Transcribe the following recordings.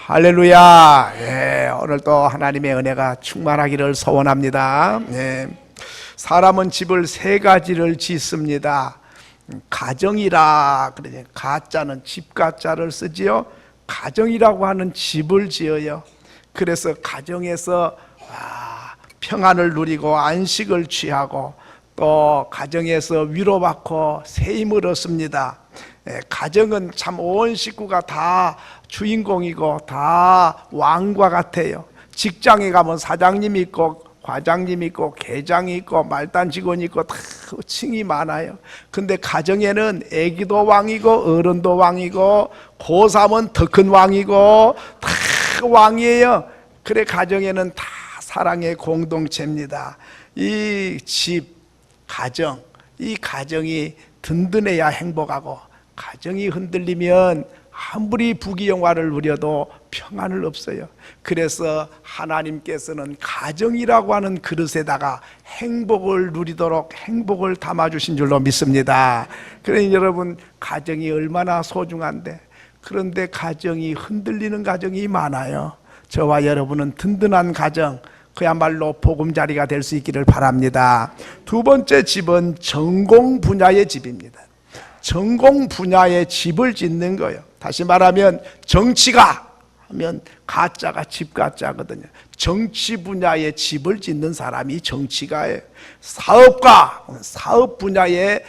할렐루야. 예, 오늘도 하나님의 은혜가 충만하기를 소원합니다. 예, 사람은 집을 세 가지를 짓습니다. 가정이라 그러죠. 가짜는 집 가짜를 쓰지요. 가정이라고 하는 집을 지어요. 그래서 가정에서 평안을 누리고 안식을 취하고 또 가정에서 위로받고 새 힘을 얻습니다. 가정은 참 온 식구가 다 주인공이고 다 왕과 같아요. 직장에 가면 사장님이 있고 과장님이 있고 계장이 있고 말단 직원이 있고 다 층이 많아요. 근데 가정에는 애기도 왕이고 어른도 왕이고 고3은 더 큰 왕이고 다 왕이에요. 그래 가정에는 다 사랑의 공동체입니다. 이 집, 가정, 이 가정이 든든해야 행복하고 가정이 흔들리면 아무리 부귀영화를 누려도 평안을 없어요. 그래서 하나님께서는 가정이라고 하는 그릇에다가 행복을 누리도록 행복을 담아주신 줄로 믿습니다. 그러니 여러분, 가정이 얼마나 소중한데, 그런데 가정이 흔들리는 가정이 많아요. 저와 여러분은 든든한 가정, 그야말로 보금자리가 될 수 있기를 바랍니다. 두 번째 집은 전공 분야의 집입니다. 전공 분야의 집을 짓는 거예요. 다시 말하면 정치가 하면 가짜가 집 가짜거든요. 정치 분야의 집을 짓는 사람이 정치가예요. 사업가, 사업 분야의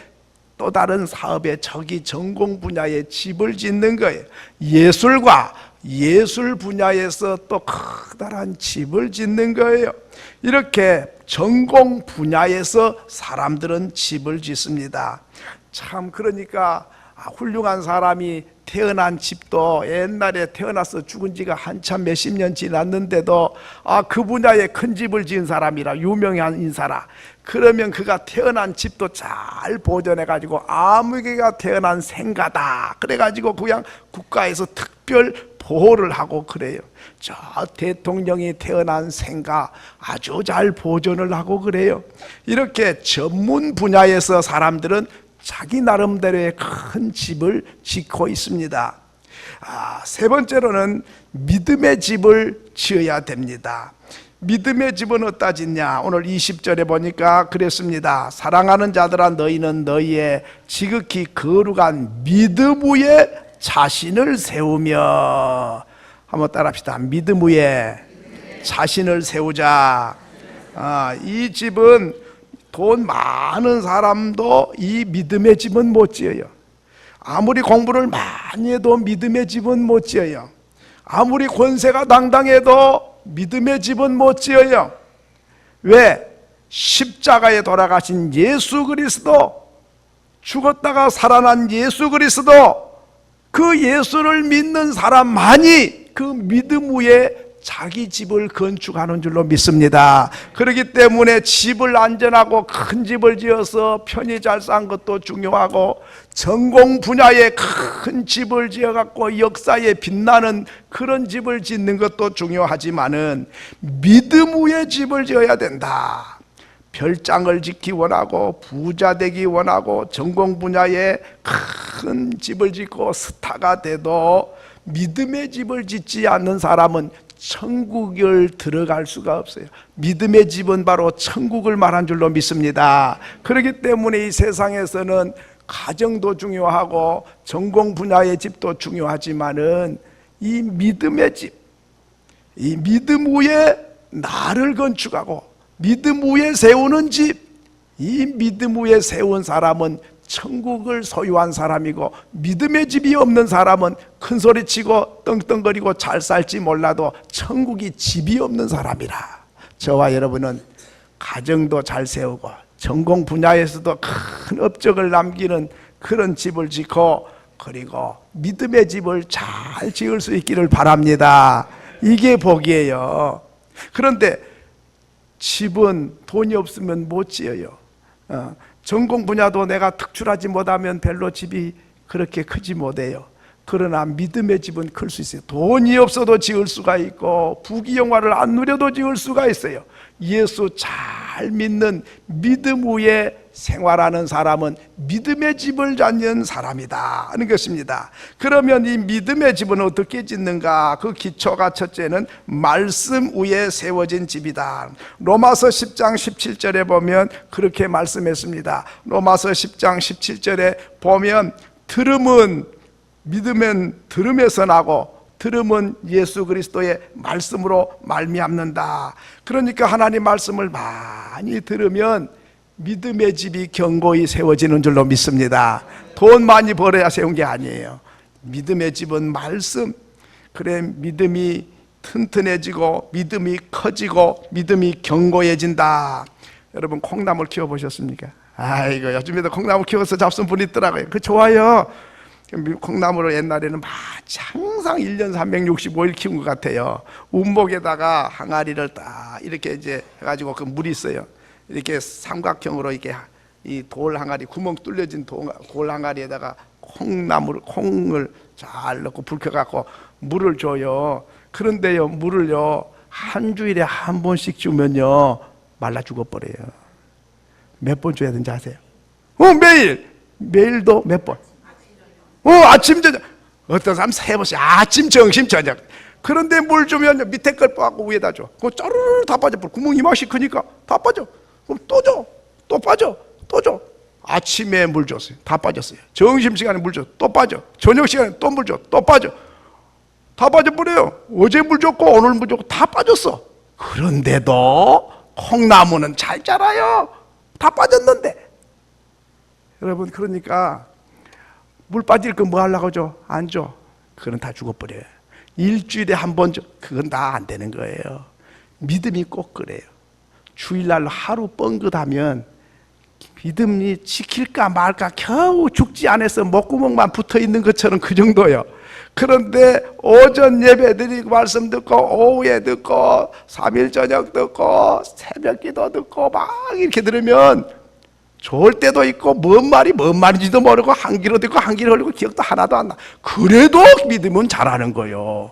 또 다른 사업의 저기 전공 분야의 집을 짓는 거예요. 예술가, 예술 분야에서 또 커다란 집을 짓는 거예요. 이렇게 전공 분야에서 사람들은 집을 짓습니다. 참 그러니까 훌륭한 사람이 태어난 집도 옛날에 태어나서 죽은 지가 한참 몇십 년 지났는데도 그 분야에 큰 집을 지은 사람이라 유명한 인사라. 그러면 그가 태어난 집도 잘 보존해가지고 아무개가 태어난 생가다 그래가지고 그냥 국가에서 특별 보호를 하고 그래요. 저 대통령이 태어난 생가 아주 잘 보존을 하고 그래요. 이렇게 전문 분야에서 사람들은 자기 나름대로의 큰 집을 짓고 있습니다. 세 번째로는 믿음의 집을 지어야 됩니다. 믿음의 집은 어디다 짓냐? 오늘 20절에 보니까 그랬습니다. 사랑하는 자들아 너희는 너희의 지극히 거룩한 믿음 위에 자신을 세우며, 한번 따라합시다. 믿음 위에 자신을 세우자. 이 집은 돈 많은 사람도 이 믿음의 집은 못 지어요. 아무리 공부를 많이 해도 믿음의 집은 못 지어요. 아무리 권세가 당당해도 믿음의 집은 못 지어요. 왜? 십자가에 돌아가신 예수 그리스도, 죽었다가 살아난 예수 그리스도, 그 예수를 믿는 사람만이 그 믿음 위에 자기 집을 건축하는 줄로 믿습니다. 그렇기 때문에 집을 안전하고 큰 집을 지어서 편히 잘 산 것도 중요하고, 전공 분야에 큰 집을 지어갖고 역사에 빛나는 그런 집을 짓는 것도 중요하지만은 믿음 위에 집을 지어야 된다. 별장을 짓기 원하고 부자 되기 원하고 전공 분야에 큰 집을 짓고 스타가 돼도 믿음의 집을 짓지 않는 사람은 천국을 들어갈 수가 없어요. 믿음의 집은 바로 천국을 말한 줄로 믿습니다. 그렇기 때문에 이 세상에서는 가정도 중요하고 전공 분야의 집도 중요하지만은 이 믿음의 집, 이 믿음 위에 나를 건축하고 믿음 위에 세우는 집, 이 믿음 위에 세운 사람은 천국을 소유한 사람이고, 믿음의 집이 없는 사람은 큰 소리치고 떵떵거리고 잘 살지 몰라도 천국이 집이 없는 사람이라. 저와 여러분은 가정도 잘 세우고 전공 분야에서도 큰 업적을 남기는 그런 집을 짓고, 그리고 믿음의 집을 잘 지을 수 있기를 바랍니다. 이게 복이에요. 그런데 집은 돈이 없으면 못 지어요. 전공 분야도 내가 특출하지 못하면 별로 집이 그렇게 크지 못해요. 그러나 믿음의 집은 클 수 있어요. 돈이 없어도 지을 수가 있고 부귀영화를 안 누려도 지을 수가 있어요. 예수 잘 믿는 믿음 위에 생활하는 사람은 믿음의 집을 짓는 사람이다 하는 것입니다. 그러면 이 믿음의 집은 어떻게 짓는가? 그 기초가 첫째는 말씀 위에 세워진 집이다. 로마서 10장 17절에 보면 그렇게 말씀했습니다. 로마서 10장 17절에 보면 들음은, 믿음은 들음에서 나고 들음은 예수 그리스도의 말씀으로 말미암는다. 그러니까 하나님 말씀을 많이 들으면 믿음의 집이 견고히 세워지는 줄로 믿습니다. 돈 많이 벌어야 세운 게 아니에요. 믿음의 집은 말씀. 그래 믿음이 튼튼해지고 믿음이 커지고 믿음이 견고해진다. 여러분 콩나물 키워보셨습니까? 아이고 요즘에도 콩나물 키워서 잡순 분이 있더라고요. 그 좋아요. 콩나물을 옛날에는 항상 1년 365일 키운 것 같아요. 운목에다가 항아리를 딱 이렇게 이제 해가지고 그 물이 있어요. 이렇게 삼각형으로 이렇게 이 돌 항아리, 구멍 뚫려진 돌 항아리에다가 콩을 잘 넣고 불 켜갖고 물을 줘요. 그런데요, 물을요, 한 주일에 한 번씩 주면요, 말라 죽어버려요. 몇 번 줘야 되는지 아세요? 매일도 몇 번? 아침, 저녁. 어떤 사람 3번씩 아침, 점심, 저녁. 그런데 물 주면 밑에 걸 빠고 위에다 줘. 그거 짜르르 다 빠져버려. 구멍이 이만씩 크니까 다 빠져. 그럼 또 줘. 또 빠져. 또 줘. 아침에 물 줬어요. 다 빠졌어요. 점심시간에 물 줘. 또 빠져. 저녁시간에 또 물 줘. 또 빠져. 다 빠져버려요. 어제 물 줬고 오늘 물 줬고 다 빠졌어. 그런데도 콩나무는 잘 자라요. 다 빠졌는데. 여러분 그러니까 물 빠질 거 뭐 하려고 줘? 안 줘. 그건 다 죽어버려요. 일주일에 한 번 줘. 그건 다 안 되는 거예요. 믿음이 꼭 그래요. 주일날 하루 뻥긋하면 믿음이 지킬까 말까 겨우 죽지 않아서 목구멍만 붙어있는 것처럼 그 정도예요. 그런데 오전 예배 드리고 말씀 듣고 오후에 듣고 3일 저녁 듣고 새벽 기도 듣고 막 이렇게 들으면 좋을 때도 있고 뭔 말인지도 모르고 한 귀로 듣고 한 귀로 흘리고 기억도 하나도 안 나. 그래도 믿음은 잘하는 거예요.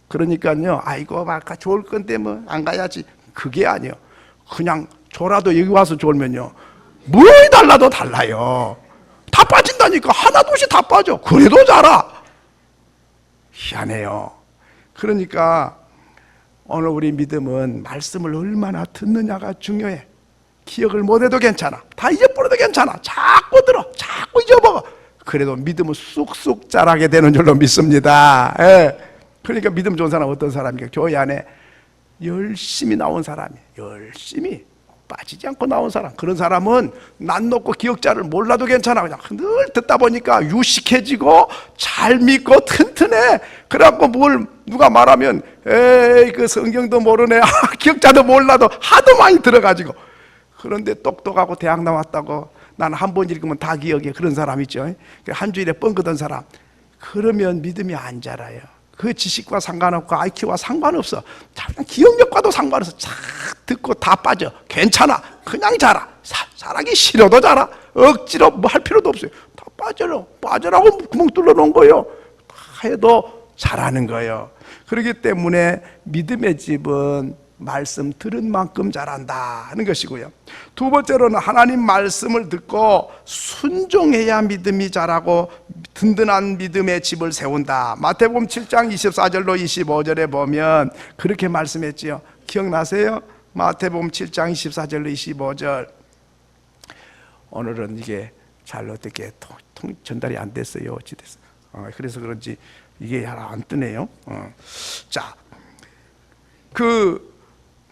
그러니까요, 아이고 아까 좋을 건데 뭐 안 가야지. 그게 아니에요. 그냥 졸아도 여기 와서 졸면요, 뭘 달라도 달라요. 다 빠진다니까. 하나도 없이 다 빠져. 그래도 자라. 희한해요. 그러니까 오늘 우리 믿음은 말씀을 얼마나 듣느냐가 중요해. 기억을 못해도 괜찮아. 다 잊어버려도 괜찮아. 자꾸 들어. 자꾸 잊어먹어. 그래도 믿음은 쑥쑥 자라게 되는 줄로 믿습니다. 예. 그러니까 믿음 좋은 사람은 어떤 사람이니까 교회 안에 열심히 나온 사람이에요. 열심히 빠지지 않고 나온 사람. 그런 사람은 난 놓고 기억자를 몰라도 괜찮아. 그냥 늘 듣다 보니까 유식해지고 잘 믿고 튼튼해. 그래갖고 뭘 누가 말하면 에이 그 성경도 모르네. 기억자도 몰라도 하도 많이 들어가지고. 그런데 똑똑하고 대학 나왔다고 나는 한 번 읽으면 다 기억해. 그런 사람 있죠. 한 주일에 뻥긋한 사람. 그러면 믿음이 안 자라요. 그 지식과 상관없고 IQ와 상관없어. 기억력과도 상관없어. 쫙 듣고 다 빠져. 괜찮아. 그냥 자라. 자라기 싫어도 자라. 억지로 뭐 할 필요도 없어요. 다 빠져라고 구멍 뚫어 놓은 거예요. 다 해도 자라는 거예요. 그렇기 때문에 믿음의 집은 말씀 들은 만큼 자란다 하는 것이고요. 두 번째로는 하나님 말씀을 듣고 순종해야 믿음이 자라고 든든한 믿음의 집을 세운다. 마태복음 7장 24절로 25절에 보면 그렇게 말씀했지요. 기억나세요? 마태복음 7장 24절로 25절. 오늘은 이게 잘 어떻게 전달이 안 됐어요. 어찌됐어요? 그래서 그런지 이게 잘 안 뜨네요. 자,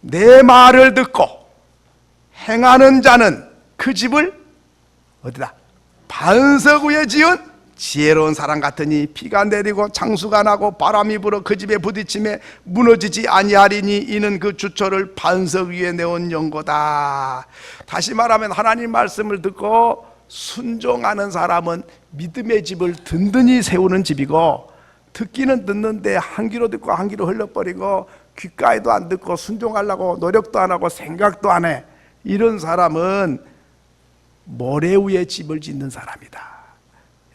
내 말을 듣고 행하는 자는 그 집을 어디다? 반석 위에 지은 지혜로운 사람 같으니 비가 내리고 장수가 나고 바람이 불어 그 집에 부딪힘에 무너지지 아니하리니 이는 그 주초를 반석 위에 내온 연고다. 다시 말하면 하나님 말씀을 듣고 순종하는 사람은 믿음의 집을 든든히 세우는 집이고, 듣기는 듣는데 한 귀로 듣고 한 귀로 흘려버리고 귓가에도 안 듣고 순종하려고 노력도 안 하고 생각도 안 해. 이런 사람은 모래 위에 집을 짓는 사람이다.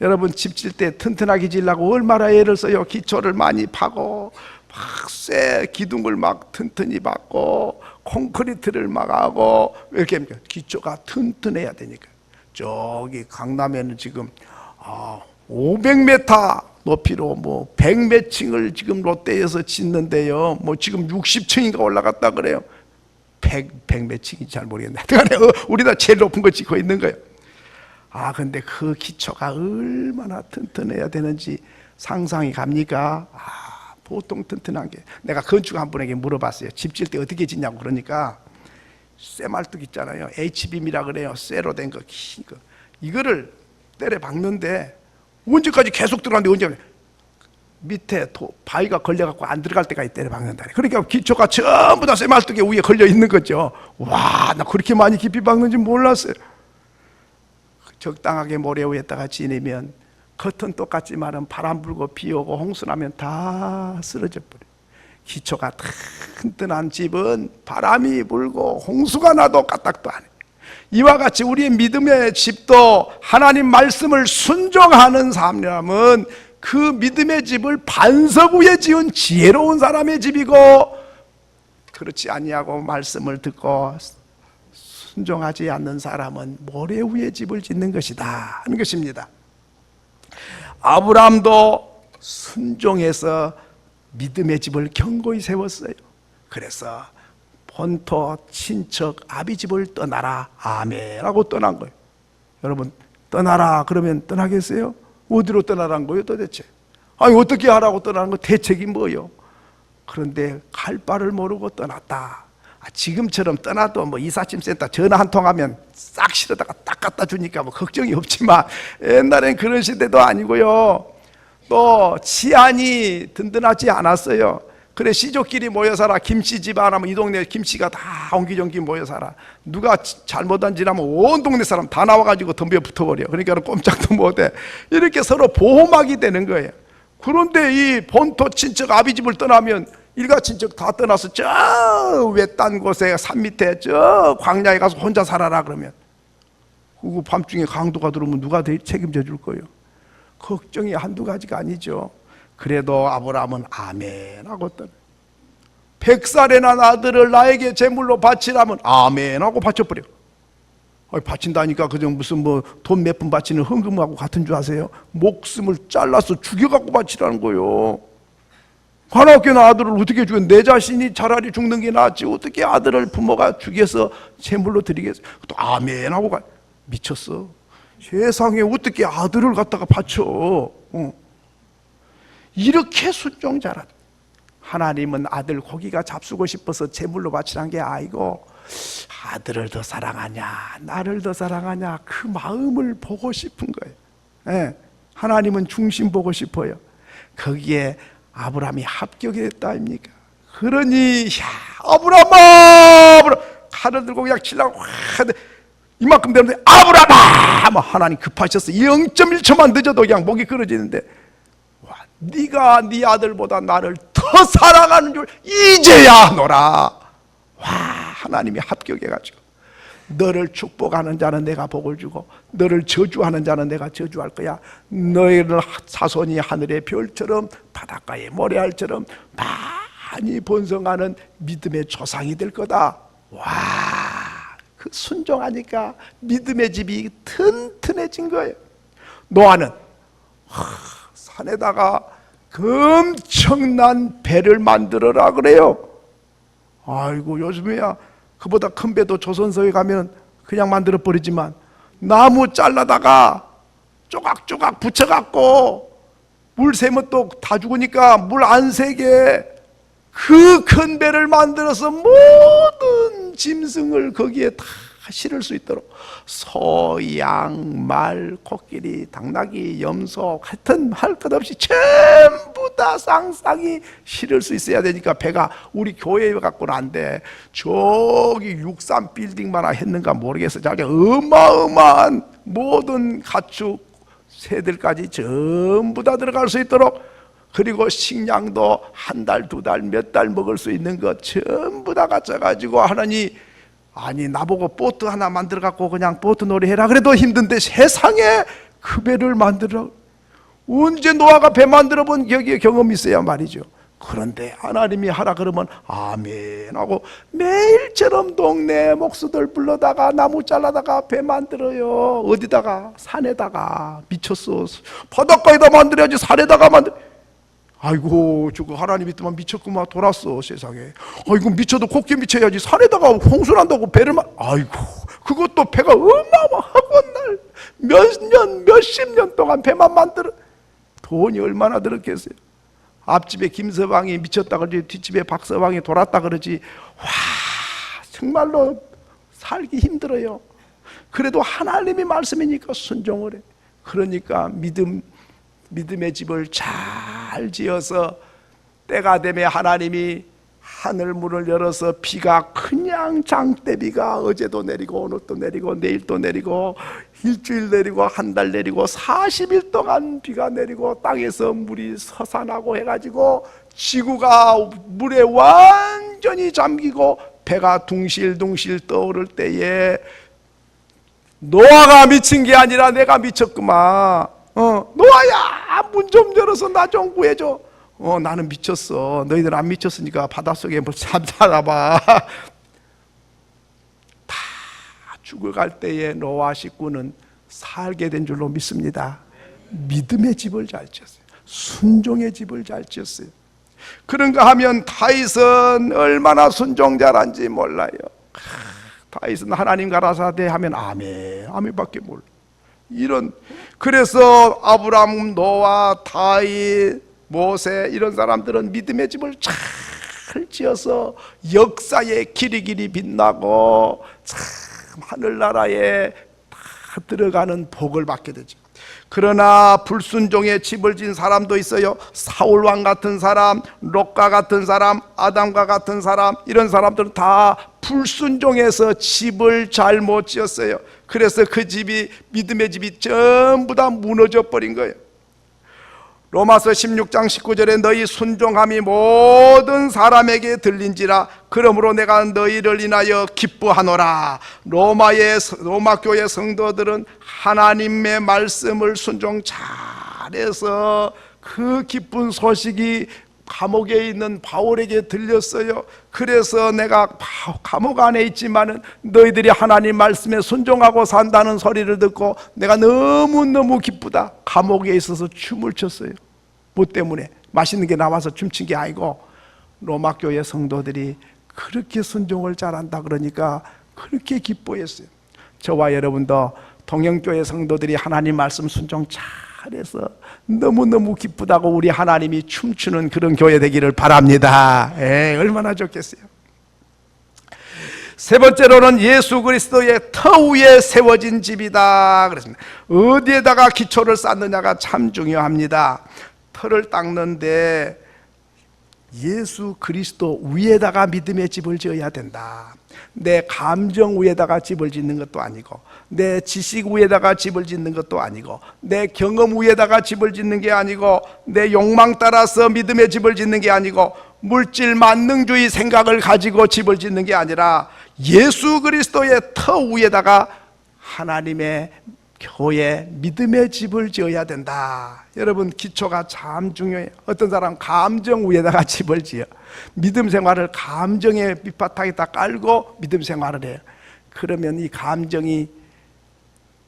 여러분 집 질 때 튼튼하게 지려고 얼마나 애를 써요. 기초를 많이 파고 막 쇠 기둥을 막 튼튼히 박고 콘크리트를 막 하고 이렇게 기초가 튼튼해야 되니까. 저기 강남에는 지금 500m 높이로 뭐 100몇 층을 지금 롯데에서 짓는데요. 뭐 지금 60층인가 올라갔다 그래요. 100몇 층인지 잘 모르겠네. 우리나라 제일 높은 거 짓고 있는 거예요. 근데 그 기초가 얼마나 튼튼해야 되는지 상상이 갑니까? 보통 튼튼한 게. 내가 건축 한 분에게 물어봤어요. 집 질 때 어떻게 짓냐고. 그러니까 쇠말뚝 있잖아요. H빔이라 그래요. 쇠로 된 거, 긴 거. 이거를 때려 박는데 언제까지 계속 들어가는데 언제 밑에 바위가 걸려갖고 안 들어갈 때까지 때려 박는다. 그러니까 기초가 전부 다 쇠말뚝에 위에 걸려 있는 거죠. 와, 나 그렇게 많이 깊이 박는지 몰랐어요. 적당하게 모래 위에다가 지내면 겉은 똑같지만은 바람 불고 비 오고 홍수 나면 다 쓰러져 버려요. 기초가 튼튼한 집은 바람이 불고 홍수가 나도 까딱도 안 해요. 이와 같이 우리의 믿음의 집도 하나님 말씀을 순종하는 사람은 그 믿음의 집을 반석 위에 지은 지혜로운 사람의 집이고, 그렇지 아니하고 말씀을 듣고 순종하지 않는 사람은 모래 위에 집을 짓는 것이다 하는 것입니다. 아브라함도 순종해서 믿음의 집을 견고히 세웠어요. 그래서 본토 친척 아비 집을 떠나라 아멘 하고 떠난 거예요. 여러분, 떠나라 그러면 떠나겠어요? 어디로 떠나라는 거예요 도대체? 어떻게 하라고 떠나는 거? 대책이 뭐예요? 그런데 갈 바를 모르고 떠났다. 지금처럼 떠나도 뭐 이삿짐센터 전화 한 통 하면 싹 실어다가 딱 갖다 주니까 뭐 걱정이 없지만, 옛날엔 그런 시대도 아니고요. 또 치안이 든든하지 않았어요. 그래, 시족끼리 모여 살아. 김씨 집 하나면 이 동네 김씨가 다 옹기종기 모여 살아. 누가 잘못한 짓 하면 온 동네 사람 다 나와가지고 덤벼 붙어버려. 그러니까 꼼짝도 못해. 이렇게 서로 보호막이 되는 거예요. 그런데 이 본토 친척 아비 집을 떠나면 일가 친척 다 떠나서 저 외딴 곳에 산 밑에 저 광야에 가서 혼자 살아라 그러면, 그거 밤중에 강도가 들어오면 누가 책임져 줄 거예요? 걱정이 한두 가지가 아니죠. 그래도 아브라함은 아멘 하고 떠나. 100살에 난 아들을 나에게 제물로 바치라면 아멘 하고 바쳐버려. 바친다니까 그저 무슨 뭐 돈 몇 푼 바치는 헌금하고 같은 줄 아세요? 목숨을 잘라서 죽여갖고 바치라는 거예요. 하나님께 난 아들을 어떻게 죽여? 내 자신이 차라리 죽는 게 낫지 어떻게 아들을 부모가 죽여서 제물로 드리겠어? 또 아멘 하고 가. 미쳤어. 세상에 어떻게 아들을 갖다가 바쳐? 이렇게 순종자라. 하나님은 아들 고기가 잡수고 싶어서 제물로 바치란 게 아니고, 아들을 더 사랑하냐 나를 더 사랑하냐 그 마음을 보고 싶은 거예요. 하나님은 중심 보고 싶어요. 거기에 아브라함이 합격했다 아닙니까? 그러니 아브라함아 칼을 들고 그냥 치려고 이만큼 되는데 아브라함아 하나님 급하셨어. 0.1초만 늦어도 그냥 목이 끊어지는데, 네가 네 아들보다 나를 더 사랑하는 줄 이제야 아노라. 하나님이 합격해가지고, 너를 축복하는 자는 내가 복을 주고 너를 저주하는 자는 내가 저주할 거야. 너희를 자손이 하늘의 별처럼 바닷가의 모래알처럼 많이 번성하는 믿음의 조상이 될 거다. 그 순종하니까 믿음의 집이 튼튼해진 거예요. 노아는 산에다가 엄청난 배를 만들어라 그래요. 아이고, 요즘에야 그보다 큰 배도 조선소에 가면 그냥 만들어 버리지만, 나무 잘라다가 조각조각 붙여갖고 물 새면 또 다 죽으니까 물 안 새게 그 큰 배를 만들어서 모든 짐승을 거기에 다 실을 수 있도록 소, 양, 말, 코끼리, 당나귀, 염소, 하여튼 할 것 없이 전부 다 쌍쌍이 실을 수 있어야 되니까 배가 우리 교회에 갖고는 안 돼. 저기 63 빌딩만 했는가 모르겠어. 자기 어마어마한 모든 가축 새들까지 전부 다 들어갈 수 있도록, 그리고 식량도 한 달, 두 달, 몇 달 먹을 수 있는 것 전부 다 갖춰가지고 하나님, 아니 나보고 보트 하나 만들어 갖고 그냥 보트 놀이 해라 그래도 힘든데 세상에 그 배를 만들어. 언제 노아가 배 만들어 본 여기에 경험이 있어야 말이죠. 그런데 하나님이 하라 그러면 아멘 하고 매일처럼 동네 목수들 불러다가 나무 잘라다가 배 만들어요. 어디다가? 산에다가. 미쳤어. 바닷가에다 만들어야지 산에다가 만들. 아이고 저거 하나님 믿더만 미쳤구만. 돌았어 세상에. 아이고 미쳐도 곱게 미쳐야지. 산에다가 홍수난다고 배를 아이고 그것도 배가 어마어마하고 날 몇 년 몇십 년 동안 배만 만들어. 돈이 얼마나 들었겠어요. 앞집에 김서방이 미쳤다 그러지 뒷집에 박서방이 돌았다 그러지. 와 정말로 살기 힘들어요. 그래도 하나님이 말씀이니까 순종을 해. 그러니까 믿음의 집을 잘 지어서 때가 되면 하나님이 하늘 문을 열어서 비가 그냥 장대비가 어제도 내리고 오늘도 내리고 내일도 내리고 일주일 내리고 한 달 내리고 40일 동안 비가 내리고 땅에서 물이 솟아나고 해가지고 지구가 물에 완전히 잠기고 배가 둥실둥실 떠오를 때에 노아가 미친 게 아니라 내가 미쳤구만. 노아야 문 좀 열어서 나 좀 구해줘. 나는 미쳤어. 너희들 안 미쳤으니까 바닷속에 뭐 살아봐. 다 죽어갈 때에 노아 식구는 살게 된 줄로 믿습니다. 믿음의 집을 잘 지었어요. 순종의 집을 잘 지었어요. 그런가 하면 다윗은 얼마나 순종자란지 몰라요. 다윗은 하나님 가라사대 하면 아멘 아멘밖에 몰라. 그래서 아브람, 노아, 다윗, 모세 이런 사람들은 믿음의 집을 잘 지어서 역사의 길이 빛나고 참 하늘나라에 다 들어가는 복을 받게 되죠. 그러나 불순종의 집을 진 사람도 있어요. 사울왕 같은 사람, 롯과 같은 사람, 아담과 같은 사람, 이런 사람들은 다 불순종해서 집을 잘 못 지었어요. 그래서 그 집이, 믿음의 집이 전부 다 무너져 버린 거예요. 로마서 16장 19절에 너희 순종함이 모든 사람에게 들린지라 그러므로 내가 너희를 인하여 기뻐하노라. 로마 교회 성도들은 하나님의 말씀을 순종 잘해서 그 기쁜 소식이 감옥에 있는 바울에게 들렸어요. 그래서 내가 감옥 안에 있지만은 너희들이 하나님 말씀에 순종하고 산다는 소리를 듣고 내가 너무너무 기쁘다. 감옥에 있어서 춤을 췄어요. 뭐 때문에? 맛있는 게 나와서 춤춘 게 아니고 로마 교회 성도들이 그렇게 순종을 잘한다 그러니까 그렇게 기뻐했어요. 저와 여러분도 동영교회 성도들이 하나님 말씀 순종 잘해서 너무너무 기쁘다고 우리 하나님이 춤추는 그런 교회 되기를 바랍니다. 얼마나 좋겠어요. 세 번째로는 예수 그리스도의 터 위에 세워진 집이다 그랬습니다. 어디에다가 기초를 쌓느냐가 참 중요합니다. 터를 닦는데 예수 그리스도 위에다가 믿음의 집을 지어야 된다. 내 감정 위에다가 집을 짓는 것도 아니고 내 지식 위에다가 집을 짓는 것도 아니고 내 경험 위에다가 집을 짓는 게 아니고 내 욕망 따라서 믿음의 집을 짓는 게 아니고 물질 만능주의 생각을 가지고 집을 짓는 게 아니라 예수 그리스도의 터 위에다가 하나님의 교회 믿음의 집을 지어야 된다. 여러분 기초가 참 중요해요. 어떤 사람 감정 위에다가 집을 지어 믿음 생활을 감정의 밑바탕에다 깔고 믿음 생활을 해요. 그러면 이 감정이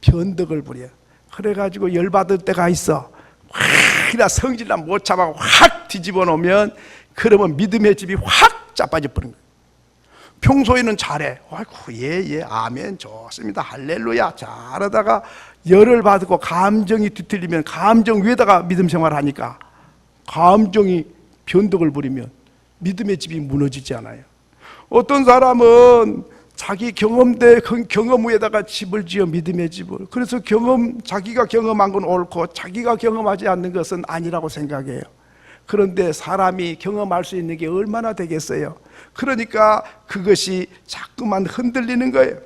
변덕을 부려. 그래가지고 열받을 때가 있어. 확 성질나 못 참아 확 뒤집어 놓으면 그러면 믿음의 집이 확 자빠져 버린 거예요. 평소에는 잘해. 아이고, 예, 아멘, 좋습니다, 할렐루야, 잘하다가 열을 받고 감정이 뒤틀리면 감정 위에다가 믿음 생활하니까 감정이 변덕을 부리면 믿음의 집이 무너지지 않아요. 어떤 사람은 자기 경험 위에다가 집을 지어 믿음의 집을. 그래서 자기가 경험한 건 옳고 자기가 경험하지 않는 것은 아니라고 생각해요. 그런데 사람이 경험할 수 있는 게 얼마나 되겠어요? 그러니까 그것이 자꾸만 흔들리는 거예요.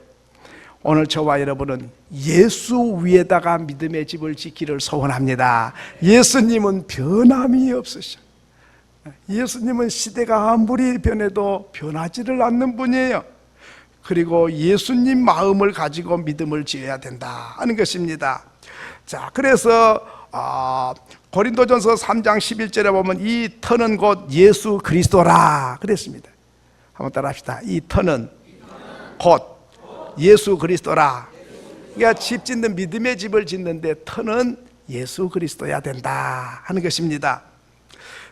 오늘 저와 여러분은 예수 위에다가 믿음의 집을 짓기를 소원합니다. 예수님은 변함이 없으셔. 예수님은 시대가 아무리 변해도 변하지를 않는 분이에요. 그리고 예수님 마음을 가지고 믿음을 지어야 된다 하는 것입니다. 자, 그래서 고린도전서 3장 11절에 보면 이 터는 곧 예수 그리스도라 그랬습니다. 한번 따라 합시다. 이 터는 곧 예수 그리스도라. 그러니까 집 짓는 믿음의 집을 짓는데 터는 예수 그리스도야 된다 하는 것입니다.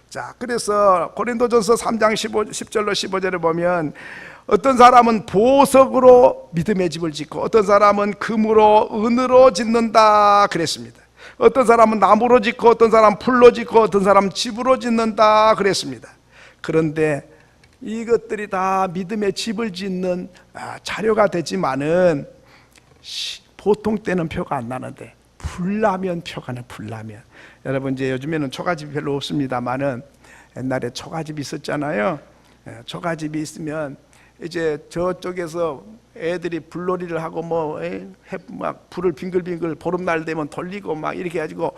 자, 그래서 고린도전서 3장 10절로 15절에 보면 어떤 사람은 보석으로 믿음의 집을 짓고 어떤 사람은 금으로 은으로 짓는다 그랬습니다. 어떤 사람은 나무로 짓고 어떤 사람은 풀로 짓고 어떤 사람은 집으로 짓는다 그랬습니다. 그런데 이것들이 다 믿음의 집을 짓는 자료가 되지만은 보통 때는 표가 안 나는데 불나면 표가 나. 불나면 여러분 이제 요즘에는 초가집이 별로 없습니다만은 옛날에 초가집이 있었잖아요. 초가집이 있으면 이제 저쪽에서 애들이 불놀이를 하고 막 불을 빙글빙글 보름날 되면 돌리고 막 이렇게 해가지고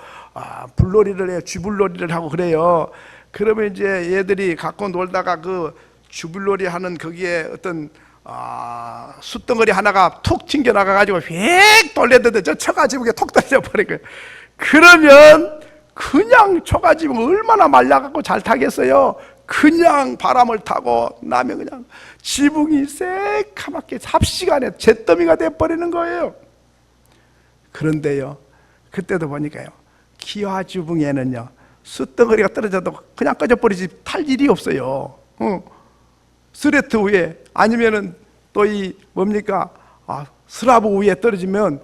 불놀이를 해요. 쥐불놀이를 하고 그래요. 그러면 이제 얘들이 갖고 놀다가 그 쥐불놀이 하는 거기에 어떤 숯덩어리 하나가 툭 튕겨 나가가지고 휙 돌렸는데 저 초가집에 톡 떨어져버린 거예요. 그러면 그냥 초가집은 얼마나 말라갖고 잘 타겠어요. 그냥 바람을 타고 나면 그냥 지붕이 새카맣게 삽시간에 잿더미가 돼버리는 거예요. 그런데요, 그때도 보니까요, 기와 지붕에는요 숯덩어리가 떨어져도 그냥 꺼져버리지 탈 일이 없어요. 스레트 위에 아니면은 또 이 뭡니까 슬라브 위에 떨어지면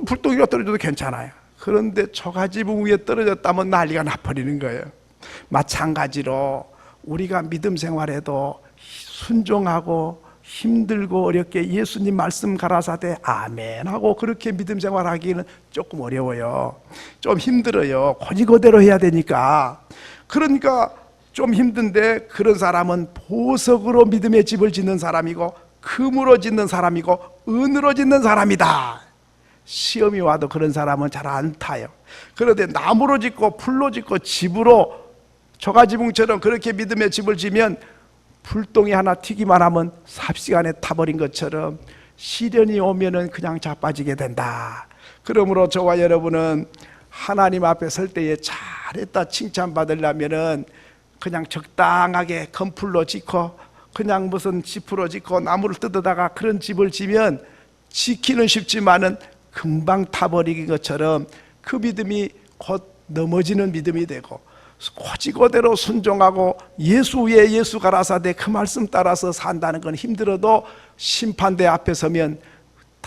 불덩이가 떨어져도 괜찮아요. 그런데 초가지붕 위에 떨어졌다면 난리가 나버리는 거예요. 마찬가지로 우리가 믿음 생활에도 순종하고 힘들고 어렵게 예수님 말씀 가라사대 아멘 하고 그렇게 믿음 생활하기는 조금 어려워요. 좀 힘들어요. 고지고대로 해야 되니까. 그러니까 좀 힘든데 그런 사람은 보석으로 믿음의 집을 짓는 사람이고 금으로 짓는 사람이고 은으로 짓는 사람이다. 시험이 와도 그런 사람은 잘 안 타요. 그런데 나무로 짓고 풀로 짓고 집으로 초가지붕처럼 그렇게 믿음의 집을 지면 불똥이 하나 튀기만 하면 삽시간에 타버린 것처럼 시련이 오면은 그냥 자빠지게 된다. 그러므로 저와 여러분은 하나님 앞에 설 때에 잘했다 칭찬받으려면은 그냥 적당하게 건풀로 짓고 그냥 무슨 지프로 짓고 나무를 뜯어다가 그런 집을 지면 지키는 쉽지만은 금방 타버리는 것처럼 그 믿음이 곧 넘어지는 믿음이 되고 고지고대로 순종하고 예수 위에 예수 가라사대 그 말씀 따라서 산다는 건 힘들어도 심판대 앞에 서면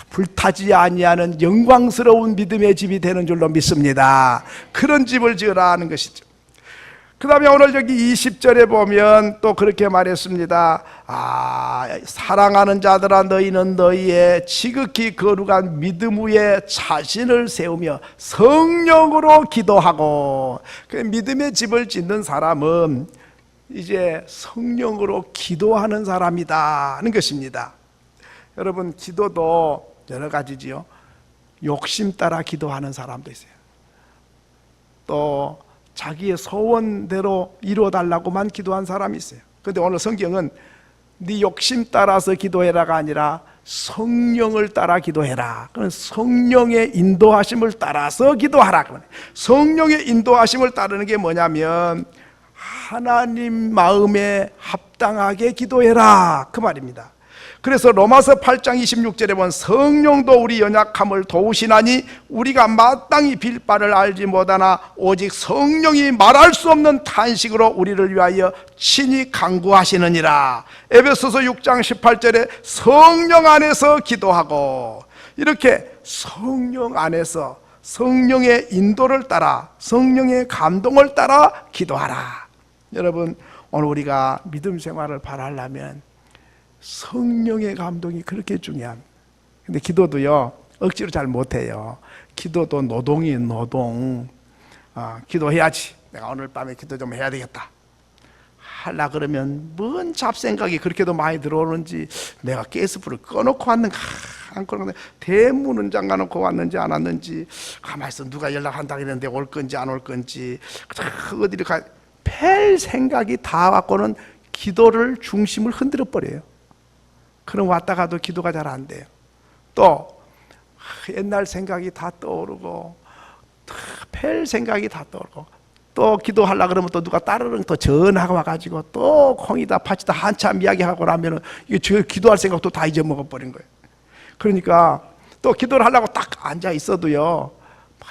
불타지 아니하는 영광스러운 믿음의 집이 되는 줄로 믿습니다. 그런 집을 지으라 하는 것이죠. 그 다음에 오늘 여기 20절에 보면 또 그렇게 말했습니다. 사랑하는 자들아 너희는 너희의 지극히 거룩한 믿음 위에 자신을 세우며 성령으로 기도하고. 그 믿음의 집을 짓는 사람은 이제 성령으로 기도하는 사람이다 하는 것입니다. 여러분 기도도 여러 가지지요. 욕심 따라 기도하는 사람도 있어요. 또 자기의 소원대로 이루어달라고만 기도한 사람이 있어요. 그런데 오늘 성경은 네 욕심 따라서 기도해라가 아니라 성령을 따라 기도해라. 그건 성령의 인도하심을 따라서 기도하라. 성령의 인도하심을 따르는 게 뭐냐면 하나님 마음에 합당하게 기도해라 그 말입니다. 그래서 로마서 8장 26절에 보면 성령도 우리 연약함을 도우시나니 우리가 마땅히 빌 바를 알지 못하나 오직 성령이 말할 수 없는 탄식으로 우리를 위하여 친히 간구하시느니라. 에베소서 6장 18절에 성령 안에서 기도하고, 이렇게 성령 안에서 성령의 인도를 따라 성령의 감동을 따라 기도하라. 여러분 오늘 우리가 믿음 생활을 바라려면 성령의 감동이 그렇게 중요합니다. 근데 기도도요 억지로 잘 못해요. 기도도 노동이에요. 노동. 기도해야지, 내가 오늘 밤에 기도 좀 해야 되겠다 하려 그러면 뭔 잡생각이 그렇게도 많이 들어오는지, 내가 가스불을 꺼놓고 왔는가 안 꺼놓고 대문은 잠가놓고 왔는지 안 왔는지, 가만히 있어 누가 연락한다고 했는데 올 건지 안 올 건지 어디를 가, 별 생각이 다 갖고는 기도를 중심을 흔들어 버려요. 그럼 왔다 가도 기도가 잘 안 돼요. 또 옛날 생각이 다 떠오르고 별 생각이 다 떠오르고, 또 기도하려고 그러면 또 누가 따르릉 또 전화가 와가지고 또 콩이다 팥이다 한참 이야기하고 나면은 이게 저 기도할 생각도 다 잊어먹어버린 거예요. 그러니까 또 기도를 하려고 딱 앉아 있어도요,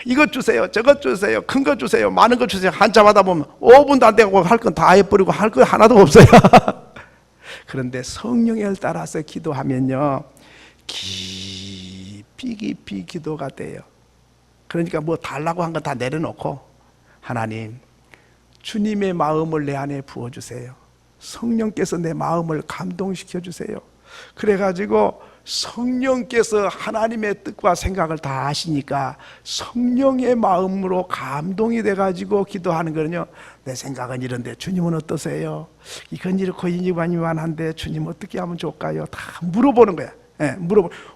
이것 주세요, 저것 주세요, 큰 거 주세요, 많은 거 주세요. 한참 하다 보면 5분도 안 되고 할 건 다 해버리고 할 거 하나도 없어요. 그런데 성령을 따라서 기도하면요, 깊이 기도가 돼요. 그러니까 뭐 달라고 한 건 다 내려놓고, 하나님, 주님의 마음을 내 안에 부어주세요. 성령께서 내 마음을 감동시켜 주세요. 그래가지고 성령께서 하나님의 뜻과 생각을 다 아시니까 성령의 마음으로 감동이 돼가지고 기도하는 거는요, 내 생각은 이런데 주님은 어떠세요? 이건 이렇고 이만한데 주님 어떻게 하면 좋을까요? 다 물어보는 거야.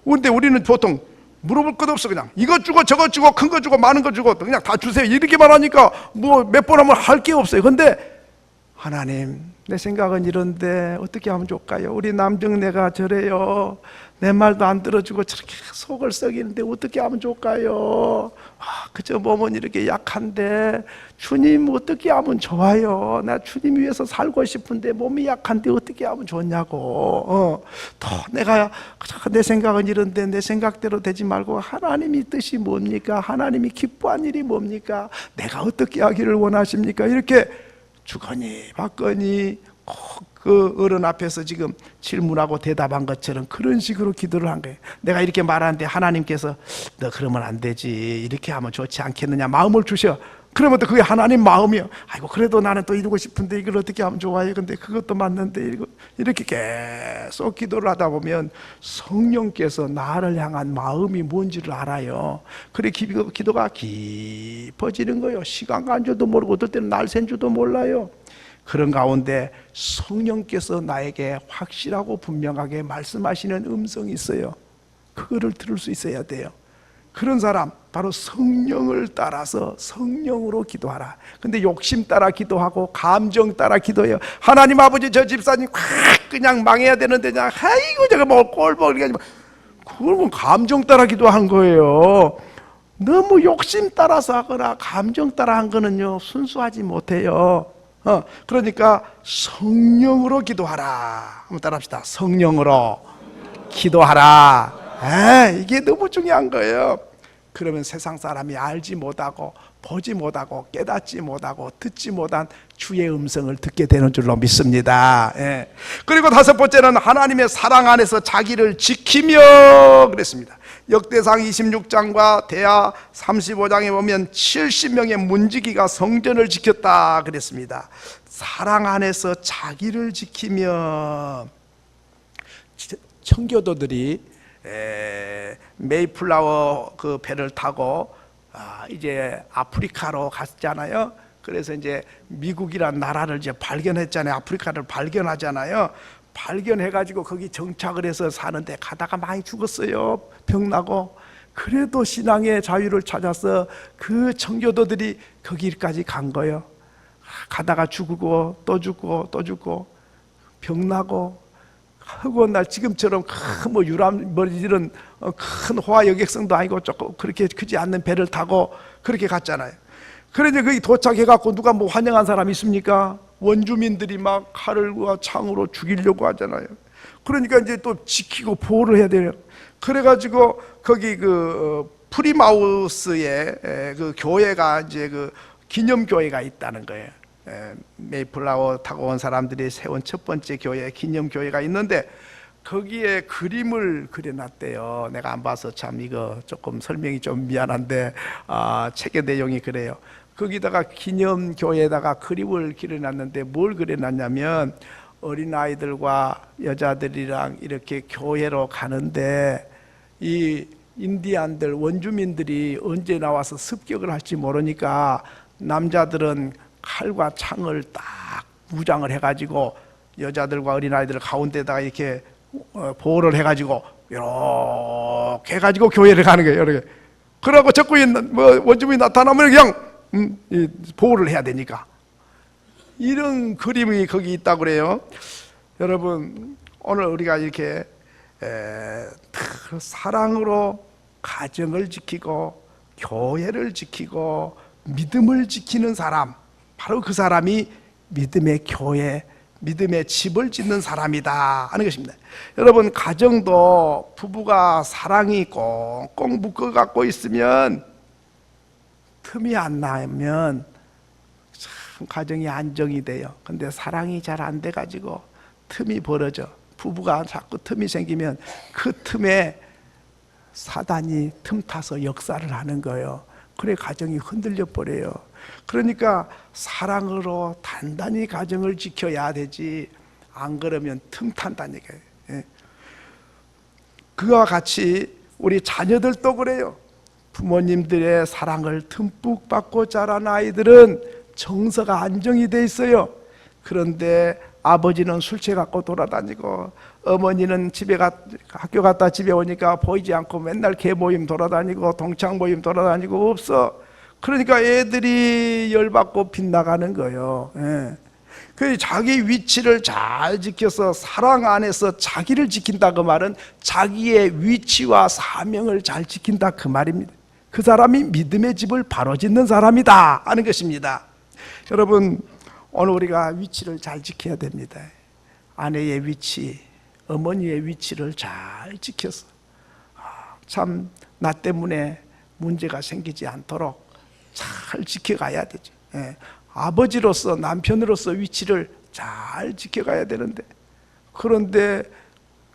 그런데 우리는 보통 물어볼 것도 없어. 그냥 이것 주고 저것 주고 큰 거 주고 많은 거 주고 그냥 다 주세요 이렇게만 하니까 뭐 몇 번 하면 할 게 없어요. 근데 하나님, 내 생각은 이런데 어떻게 하면 좋을까요? 우리 남정네가 저래요. 내 말도 안 들어주고 저렇게 속을 썩이는데 어떻게 하면 좋을까요? 그저 몸은 이렇게 약한데 주님 어떻게 하면 좋아요? 나 주님 위해서 살고 싶은데 몸이 약한데 어떻게 하면 좋냐고. 또 내가 내 생각은 이런데 내 생각대로 되지 말고 하나님이 뜻이 뭡니까? 하나님이 기뻐한 일이 뭡니까? 내가 어떻게 하기를 원하십니까? 이렇게 주거니 받거니 꼭 그 어른 앞에서 지금 질문하고 대답한 것처럼 그런 식으로 기도를 한 거예요. 내가 이렇게 말하는데 하나님께서 너 그러면 안 되지, 이렇게 하면 좋지 않겠느냐 마음을 주셔. 그러면 또 그게 하나님 마음이요. 아이고 그래도 나는 또 이루고 싶은데 이걸 어떻게 하면 좋아요? 근데 그것도 맞는데 이렇게 계속 기도를 하다 보면 성령께서 나를 향한 마음이 뭔지를 알아요. 그래 기도가 깊어지는 거예요. 시간 간 줄도 모르고 어떨 때는 날 샌 줄도 몰라요. 그런 가운데 성령께서 나에게 확실하고 분명하게 말씀하시는 음성이 있어요. 그거를 들을 수 있어야 돼요. 그런 사람 바로 성령을 따라서 성령으로 기도하라. 근데 욕심 따라 기도하고 감정 따라 기도해요. 하나님 아버지 저 집사님 확 그냥 망해야 되는데 그냥 아이고 제가 뭐 꼴보기 이렇게 그걸 뭐 감정 따라 기도한 거예요. 너무 욕심 따라서 하거나 감정 따라 한 거는요 순수하지 못해요. 그러니까 성령으로 기도하라. 한번 따라합시다. 성령으로 기도하라. 이게 너무 중요한 거예요. 그러면 세상 사람이 알지 못하고 보지 못하고 깨닫지 못하고 듣지 못한 주의 음성을 듣게 되는 줄로 믿습니다. 그리고 다섯 번째는 하나님의 사랑 안에서 자기를 지키며 그랬습니다. 역대상 26장과 대하 35장에 보면 70명의 문지기가 성전을 지켰다 그랬습니다. 사랑 안에서 자기를 지키며 청교도들이 메이플라워 그 배를 타고 이제 아프리카로 갔잖아요. 그래서 이제 미국이란 나라를 이제 발견했잖아요. 아프리카를 발견하잖아요. 발견해가지고 거기 정착을 해서 사는데 가다가 많이 죽었어요. 병나고. 그래도 신앙의 자유를 찾아서 그 청교도들이 거기까지 간 거예요. 가다가 죽고 또 죽고 또 죽고 병나고 하고 날 지금처럼 큰 뭐 유람 뭐 이런 큰 호화 여객선도 아니고 조금 그렇게 크지 않는 배를 타고 그렇게 갔잖아요. 그런데 거기 도착해갖고 누가 뭐 환영한 사람 있습니까? 원주민들이 막 칼과 창으로 죽이려고 하잖아요. 그러니까 이제 또 지키고 보호를 해야 돼요. 그래가지고 거기 그 프리마우스에 그 교회가 이제 그 기념교회가 있다는 거예요. 메이플라워 타고 온 사람들이 세운 첫 번째 교회 기념교회가 있는데 거기에 그림을 그려놨대요. 내가 안 봐서 참 이거 조금 설명이 좀 미안한데 책의 내용이 그래요. 거기다가 기념교회에다가 그림을 그려놨는데 뭘 그려놨냐면 어린아이들과 여자들이랑 이렇게 교회로 가는데 이 인디안들 원주민들이 언제 나와서 습격을 할지 모르니까 남자들은 칼과 창을 딱 무장을 해가지고 여자들과 어린아이들 가운데다가 이렇게 보호를 해가지고 이렇게 해가지고 교회를 가는 거예요. 이렇게. 그러고 적군이 뭐 원주민이 나타나면 그냥 보호를 해야 되니까 이런 그림이 거기 있다고 그래요. 여러분 오늘 우리가 이렇게 사랑으로 가정을 지키고 교회를 지키고 믿음을 지키는 사람, 바로 그 사람이 믿음의 교회, 믿음의 집을 짓는 사람이다 하는 것입니다. 여러분, 가정도 부부가 사랑이 꽁꽁 묶어 갖고 있으면, 틈이 안 나면 참 가정이 안정이 돼요. 근데 사랑이 잘 안 돼 가지고 틈이 벌어져. 부부가 자꾸 틈이 생기면 그 틈에 사단이 틈타서 역사를 하는 거예요. 그래 가정이 흔들려 버려요. 그러니까 사랑으로 단단히 가정을 지켜야 되지, 안 그러면 틈탄다니까요. 예. 그와 같이 우리 자녀들도 그래요. 부모님들의 사랑을 듬뿍 받고 자란 아이들은 정서가 안정이 돼 있어요. 그런데 아버지는 술 취해 갖고 돌아다니고, 어머니는 학교 갔다 집에 오니까 보이지 않고 맨날 개 모임 돌아다니고 동창 모임 돌아다니고 없어. 그러니까 애들이 열받고 빗나가는 거예요. 예. 그 자기 위치를 잘 지켜서 사랑 안에서 자기를 지킨다, 그 말은 자기의 위치와 사명을 잘 지킨다 그 말입니다. 그 사람이 믿음의 집을 바로 짓는 사람이다 하는 것입니다. 여러분, 오늘 우리가 위치를 잘 지켜야 됩니다. 아내의 위치, 어머니의 위치를 잘 지켜서 참 나 때문에 문제가 생기지 않도록 잘 지켜가야 되죠. 예. 아버지로서, 남편으로서 위치를 잘 지켜가야 되는데, 그런데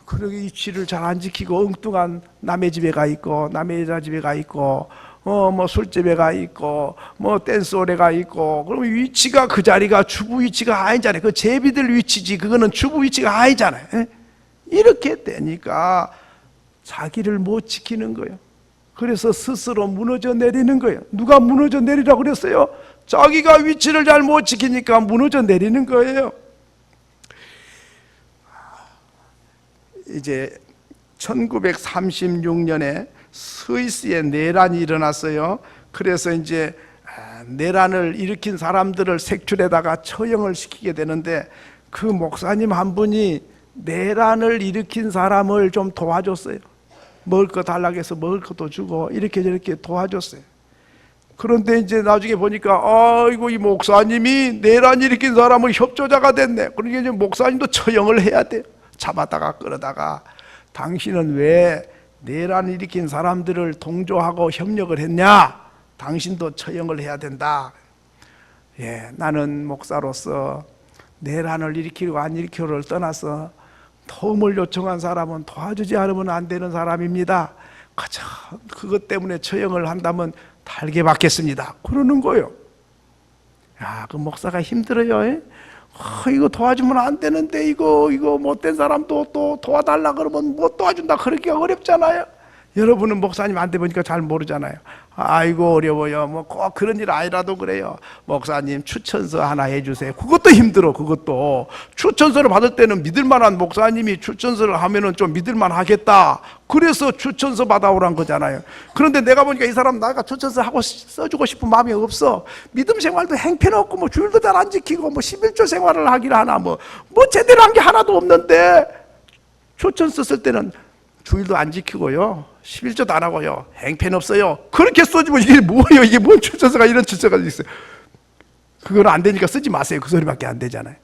그렇게 위치를 잘 안 지키고 엉뚱한 남의 집에 가 있고, 남의 여자 집에 가 있고, 뭐 술집에 가 있고, 뭐 댄스홀에 가 있고, 그러면 위치가, 그 자리가 주부 위치가 아니잖아요. 그 제비들 위치지, 그거는 주부 위치가 아니잖아요. 예? 이렇게 되니까 자기를 못 지키는 거예요. 그래서 스스로 무너져 내리는 거예요. 누가 무너져 내리라고 그랬어요? 자기가 위치를 잘 못 지키니까 무너져 내리는 거예요. 이제 1936년에 스위스에 내란이 일어났어요. 그래서 이제 내란을 일으킨 사람들을 색출에다가 처형을 시키게 되는데, 그 목사님 한 분이 내란을 일으킨 사람을 좀 도와줬어요. 먹을 거 달라고 해서 먹을 것도 주고 이렇게 저렇게 도와줬어요. 그런데 이제 나중에 보니까, 아이고, 이 목사님이 내란 일으킨 사람의 협조자가 됐네. 그러니까 이제 목사님도 처형을 해야 돼요. 잡았다가 끌어다가, 당신은 왜 내란 일으킨 사람들을 동조하고 협력을 했냐? 당신도 처형을 해야 된다. 예, 나는 목사로서 내란을 일으키고 안 일으키고를 떠나서 도움을 요청한 사람은 도와주지 않으면 안 되는 사람입니다. 그저 그것 때문에 처형을 한다면 달게 받겠습니다. 그러는 거예요. 야, 그 목사가 힘들어요. 이거 도와주면 안 되는데, 이거 못된 사람도 또 도와달라 그러면 못 도와준다, 그러기가 어렵잖아요. 여러분은 목사님 안 돼 보니까 잘 모르잖아요. 아이고 어려워요. 뭐 꼭 그런 일 아니라도 그래요. 목사님 추천서 하나 해주세요. 그것도 힘들어. 그것도 추천서를 받을 때는 믿을만한 목사님이 추천서를 하면은 좀 믿을만 하겠다, 그래서 추천서 받아오란 거잖아요. 그런데 내가 보니까 이 사람 내가 추천서 하고 써주고 싶은 마음이 없어. 믿음 생활도 행편없고, 뭐 주일도 잘 안 지키고, 뭐 11조 생활을 하기를 하나, 뭐 제대로 한 게 하나도 없는데, 추천서 쓸 때는 주일도 안 지키고요, 11조도 안 하고요, 행편없어요, 그렇게 써주면 이게 뭐예요? 이게 뭔 추천서가, 이런 추천서가 있어요. 그건 안 되니까 쓰지 마세요. 그 소리밖에 안 되잖아요.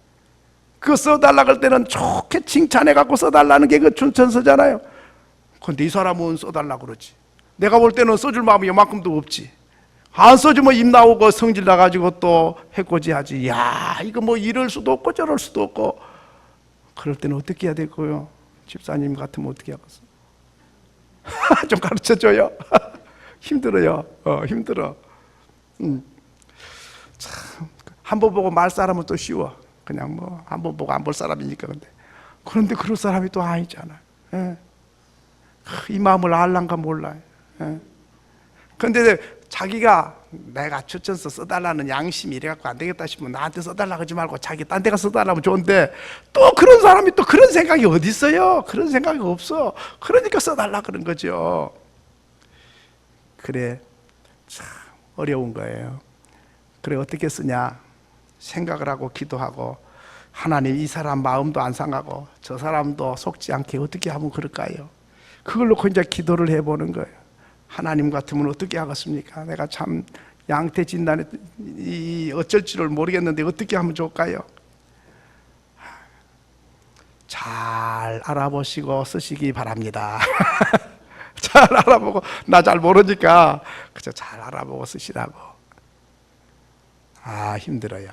그거 써달라 그럴 때는 좋게 칭찬해 갖고 써달라는 게 그 추천서잖아요. 근데 이 사람은 써달라 그러지. 내가 볼 때는 써줄 마음이 요만큼도 없지. 안 써주면 입 나오고 성질 나가지고 또 해코지 하지. 야, 이거 뭐 이럴 수도 없고 저럴 수도 없고. 그럴 때는 어떻게 해야 될까요? 집사님 같으면 어떻게 하겠어? 좀 가르쳐줘요. 힘들어요. 힘들어. 참, 한 번 보고 말 사람은 또 쉬워. 그냥 뭐 한 번 보고 안 볼 사람이니까. 그런데 그럴 사람이 또 아니잖아. 예. 이 마음을 알란가 몰라요. 예. 그런데 자기가 내가 추천서 써달라는 양심이 이래갖고 안 되겠다 싶으면 나한테 써달라 그러지 말고 자기 딴 데가 써달라면 좋은데, 또 그런 사람이 또 그런 생각이 어디 있어요? 그런 생각이 없어. 그러니까 써달라 그런 거죠. 그래, 참 어려운 거예요. 그래, 어떻게 쓰냐? 생각을 하고 기도하고, 하나님 이 사람 마음도 안 상하고 저 사람도 속지 않게 어떻게 하면 그럴까요? 그걸 놓고 이제 기도를 해보는 거예요. 하나님 같으면 어떻게 하겠습니까? 내가 참 양태 진단에 어쩔 줄을 모르겠는데 어떻게 하면 좋을까요? 잘 알아보시고 쓰시기 바랍니다. 잘 알아보고, 나 잘 모르니까 그저 잘 알아보고 쓰시라고. 힘들어요.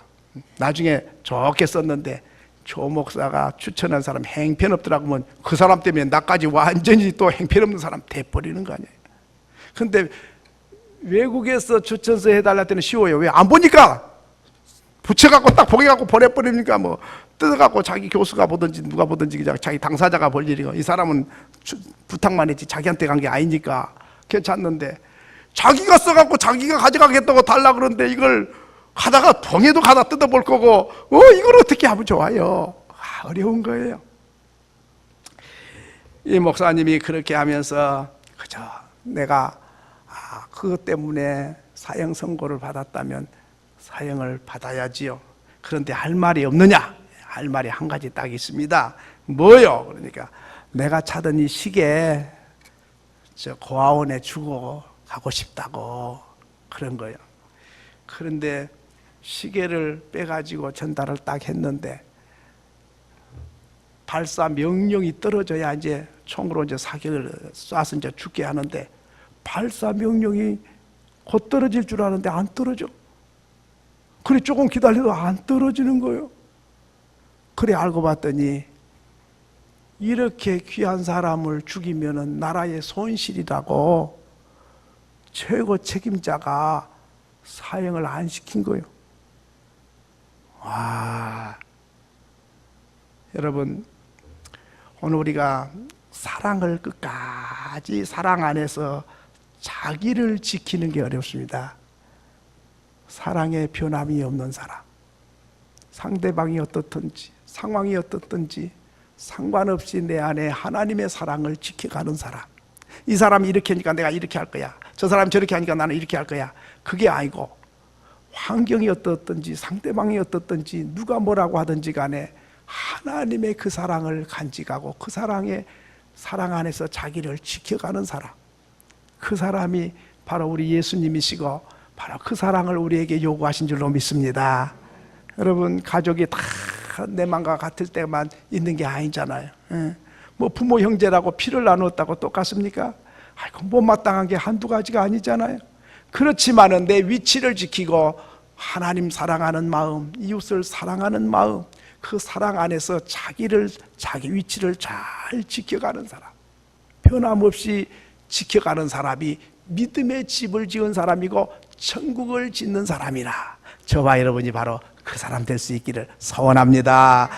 나중에 좋게 썼는데 조 목사가 추천한 사람 행편없더라고 하면 그 사람 때문에 나까지 완전히 또 행편없는 사람 돼버리는 거 아니에요. 근데 외국에서 추천서 해달라 때는 쉬워요. 왜? 안 보니까 붙여갖고 딱 보게갖고 보내버리니까 뭐 뜯어갖고 자기 교수가 보든지 누가 보든지 자기 당사자가 볼 일이고, 이 사람은 부탁만 했지 자기한테 간 게 아니니까 괜찮는데, 자기가 써갖고 자기가 가져가겠다고 달라 그러는데 이걸 하다가 봉에도 가다 뜯어볼 거고, 이걸 어떻게 하면 좋아요? 어려운 거예요. 이 목사님이 그렇게 하면서 그저 내가 그것 때문에 사형 선고를 받았다면 사형을 받아야지요. 그런데 할 말이 없느냐? 할 말이 한 가지 딱 있습니다. 뭐요? 그러니까 내가 차던 이 시계 저 고아원에 주고 가고 싶다고 그런 거예요. 그런데 시계를 빼가지고 전달을 딱 했는데 발사 명령이 떨어져야 이제 총으로 이제 사격을 쏴서 이제 죽게 하는데, 발사 명령이 곧 떨어질 줄 아는데 안 떨어져. 그래 조금 기다려도 안 떨어지는 거예요. 그래 알고 봤더니 이렇게 귀한 사람을 죽이면은 나라의 손실이라고 최고 책임자가 사형을 안 시킨 거예요. 여러분, 오늘 우리가 사랑을 끝까지 사랑 안에서 자기를 지키는 게 어렵습니다. 사랑에 변함이 없는 사람, 상대방이 어떻든지 상황이 어떻든지 상관없이 내 안에 하나님의 사랑을 지켜가는 사람. 이 사람이 이렇게 하니까 내가 이렇게 할 거야, 저 사람이 저렇게 하니까 나는 이렇게 할 거야, 그게 아니고 환경이 어떻든지 상대방이 어떻든지 누가 뭐라고 하든지 간에 하나님의 그 사랑을 간직하고 그 사랑의 사랑 안에서 자기를 지켜가는 사람, 그 사람이 바로 우리 예수님이시고 바로 그 사랑을 우리에게 요구하신 줄로 믿습니다. 여러분, 가족이 다 내 맘과 같을 때만 있는 게 아니잖아요. 뭐 부모 형제라고 피를 나눴다고 똑같습니까? 못마땅한 게 한두 가지가 아니잖아요. 그렇지만은 내 위치를 지키고 하나님 사랑하는 마음, 이웃을 사랑하는 마음, 그 사랑 안에서 자기 위치를 잘 지켜가는 사람, 변함없이 지켜가는 사람이 믿음의 집을 지은 사람이고 천국을 짓는 사람이라. 저와 여러분이 바로 그 사람 될 수 있기를 소원합니다.